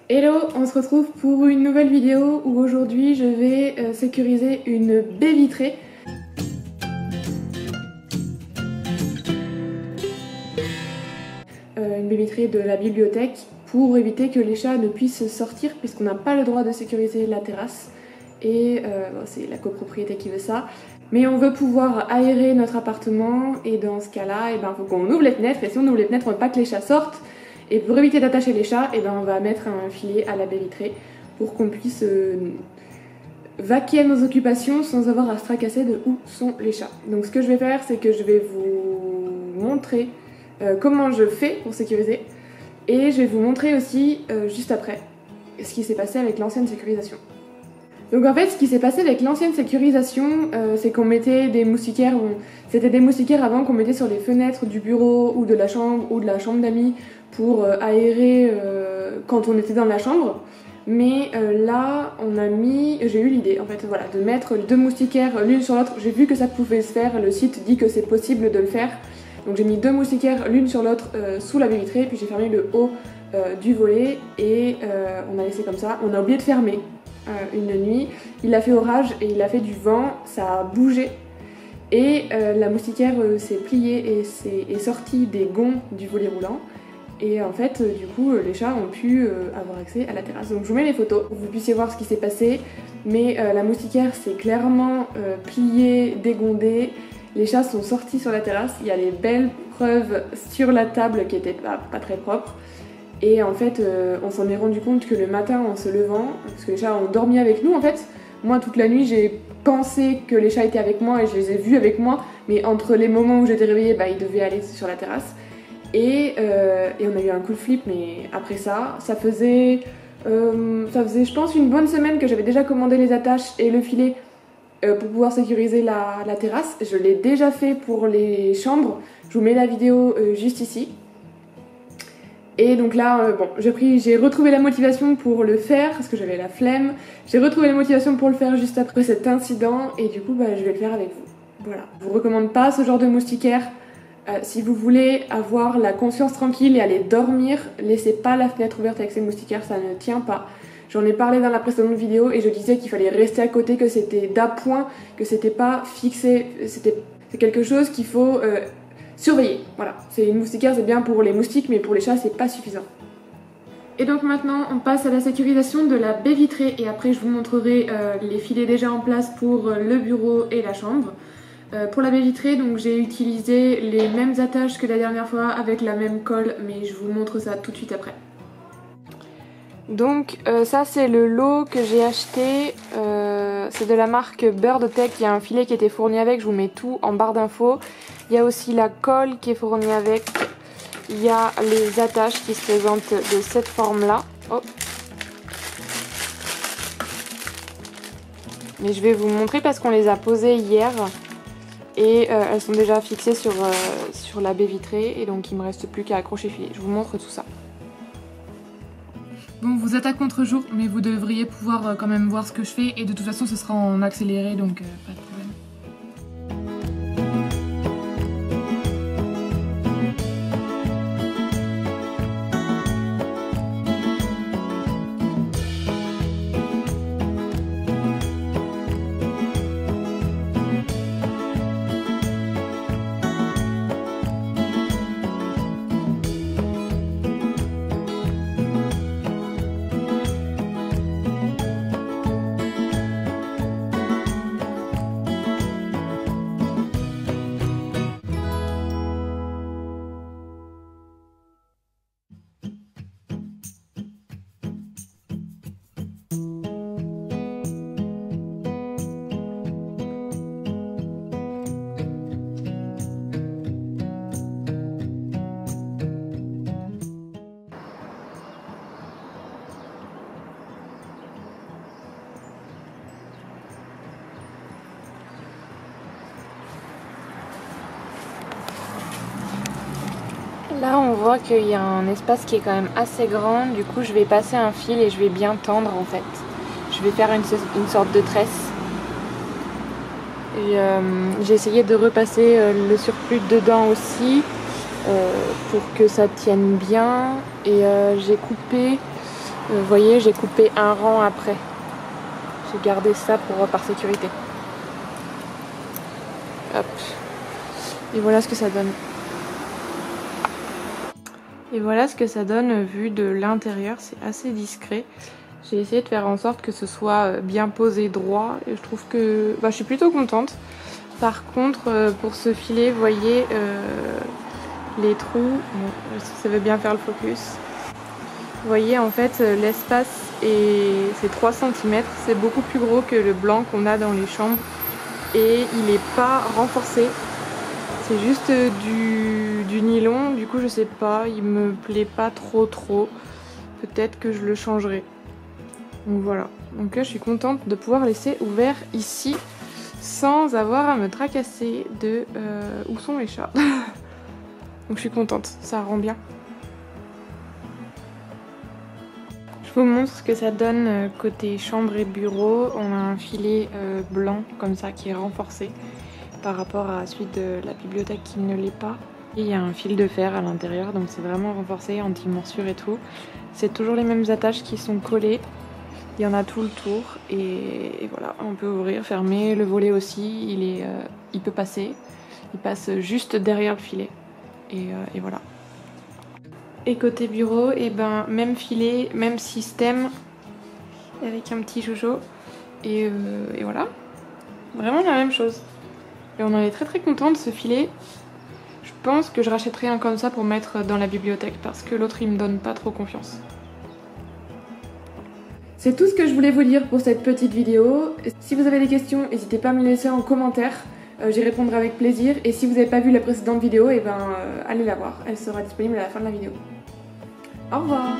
Hello, on se retrouve pour une nouvelle vidéo où aujourd'hui je vais sécuriser une baie vitrée. Une baie vitrée de la bibliothèque pour éviter que les chats ne puissent sortir puisqu'on n'a pas le droit de sécuriser la terrasse et c'est la copropriété qui veut ça. Mais on veut pouvoir aérer notre appartement et dans ce cas-là, il faut qu'on ouvre les fenêtres et si on ouvre les fenêtres, on ne veut pas que les chats sortent. Et pour éviter d'attacher les chats, on va mettre un filet à la baie vitrée pour qu'on puisse vaquer à nos occupations sans avoir à se tracasser de où sont les chats. Donc ce que je vais faire, c'est que je vais vous montrer comment je fais pour sécuriser et je vais vous montrer aussi juste après ce qui s'est passé avec l'ancienne sécurisation. Donc en fait, ce qui s'est passé avec l'ancienne sécurisation, c'est qu'on mettait des moustiquaires, c'était des moustiquaires avant qu'on mettait sur les fenêtres du bureau ou de la chambre d'amis pour aérer quand on était dans la chambre. Mais là, j'ai eu l'idée en fait, voilà, de mettre deux moustiquaires l'une sur l'autre. J'ai vu que ça pouvait se faire, le site dit que c'est possible de le faire. Donc j'ai mis deux moustiquaires l'une sur l'autre sous la baie vitrée, puis j'ai fermé le haut du volet et on a laissé comme ça. On a oublié de fermer. Une nuit, il a fait orage et il a fait du vent, ça a bougé et la moustiquaire s'est pliée et est sortie des gonds du volet roulant et en fait du coup les chats ont pu avoir accès à la terrasse. Donc je vous mets les photos pour que vous puissiez voir ce qui s'est passé, mais la moustiquaire s'est clairement pliée, dégondée, les chats sont sortis sur la terrasse, il y a les belles preuves sur la table qui étaient pas très propres. Et en fait, on s'en est rendu compte que le matin, en se levant, parce que les chats ont dormi avec nous en fait, moi toute la nuit j'ai pensé que les chats étaient avec moi et je les ai vus avec moi, mais entre les moments où j'étais réveillée, ils devaient aller sur la terrasse. Et on a eu un coup de flip, mais après ça faisait je pense une bonne semaine que j'avais déjà commandé les attaches et le filet pour pouvoir sécuriser la terrasse. Je l'ai déjà fait pour les chambres, je vous mets la vidéo juste ici. Et donc là, j'ai retrouvé la motivation pour le faire parce que j'avais la flemme. J'ai retrouvé la motivation pour le faire juste après cet incident et du coup, je vais le faire avec vous. Voilà. Je vous recommande pas ce genre de moustiquaire. Si vous voulez avoir la conscience tranquille et aller dormir, laissez pas la fenêtre ouverte avec ces moustiquaires, ça ne tient pas. J'en ai parlé dans la précédente vidéo et je disais qu'il fallait rester à côté, que c'était d'appoint, que c'était pas fixé. C'est quelque chose qu'il faut surveiller, voilà. C'est une moustiquaire, c'est bien pour les moustiques, mais pour les chats, c'est pas suffisant. Et donc maintenant, on passe à la sécurisation de la baie vitrée et après je vous montrerai les filets déjà en place pour le bureau et la chambre. Pour la baie vitrée, donc j'ai utilisé les mêmes attaches que la dernière fois avec la même colle, mais je vous montre ça tout de suite après. Donc ça c'est le lot que j'ai acheté, c'est de la marque Birdtech, il y a un filet qui était fourni avec, je vous mets tout en barre d'infos. Il y a aussi la colle qui est fournie avec, il y a les attaches qui se présentent de cette forme là. Oh. Mais je vais vous montrer parce qu'on les a posées hier et elles sont déjà fixées sur la baie vitrée et donc il me reste plus qu'à accrocher le filet. Je vous montre tout ça. Bon, vous êtes à contre-jour, mais vous devriez pouvoir quand même voir ce que je fais et de toute façon ce sera en accéléré donc pas de problème. Là on voit qu'il y a un espace qui est quand même assez grand, du coup je vais passer un fil et je vais bien tendre en fait. Je vais faire une sorte de tresse. J'ai essayé de repasser le surplus dedans aussi pour que ça tienne bien. Et j'ai coupé Vous voyez, j'ai coupé un rang après. J'ai gardé ça par sécurité. Hop. Et voilà ce que ça donne. Et voilà ce que ça donne vu de l'intérieur, c'est assez discret. J'ai essayé de faire en sorte que ce soit bien posé droit et je trouve que je suis plutôt contente. Par contre, pour ce filet, vous voyez les trous, bon, si ça veut bien faire le focus. Vous voyez en fait l'espace c'est 3 cm, c'est beaucoup plus gros que le blanc qu'on a dans les chambres et il n'est pas renforcé. C'est juste du nylon, du coup je sais pas, il me plaît pas trop. Peut-être que je le changerai. Donc voilà, donc là je suis contente de pouvoir laisser ouvert ici sans avoir à me tracasser de où sont les chats. Donc je suis contente, ça rend bien. Je vous montre ce que ça donne côté chambre et bureau. On a un filet blanc comme ça qui est renforcé par rapport à celui de la bibliothèque qui ne l'est pas. Et il y a un fil de fer à l'intérieur, donc c'est vraiment renforcé, anti-morsure et tout. C'est toujours les mêmes attaches qui sont collées. Il y en a tout le tour et voilà, on peut ouvrir, fermer. Le volet aussi, il peut passer. Il passe juste derrière le filet. Et voilà. Et côté bureau, même filet, même système, avec un petit jojo. Et voilà, vraiment la même chose. Et on en est très content de ce filet. Je pense que je rachèterai un comme ça pour mettre dans la bibliothèque parce que l'autre il me donne pas trop confiance. C'est tout ce que je voulais vous dire pour cette petite vidéo. Si vous avez des questions, n'hésitez pas à me les laisser en commentaire. J'y répondrai avec plaisir. Et si vous n'avez pas vu la précédente vidéo, allez la voir. Elle sera disponible à la fin de la vidéo. Au revoir!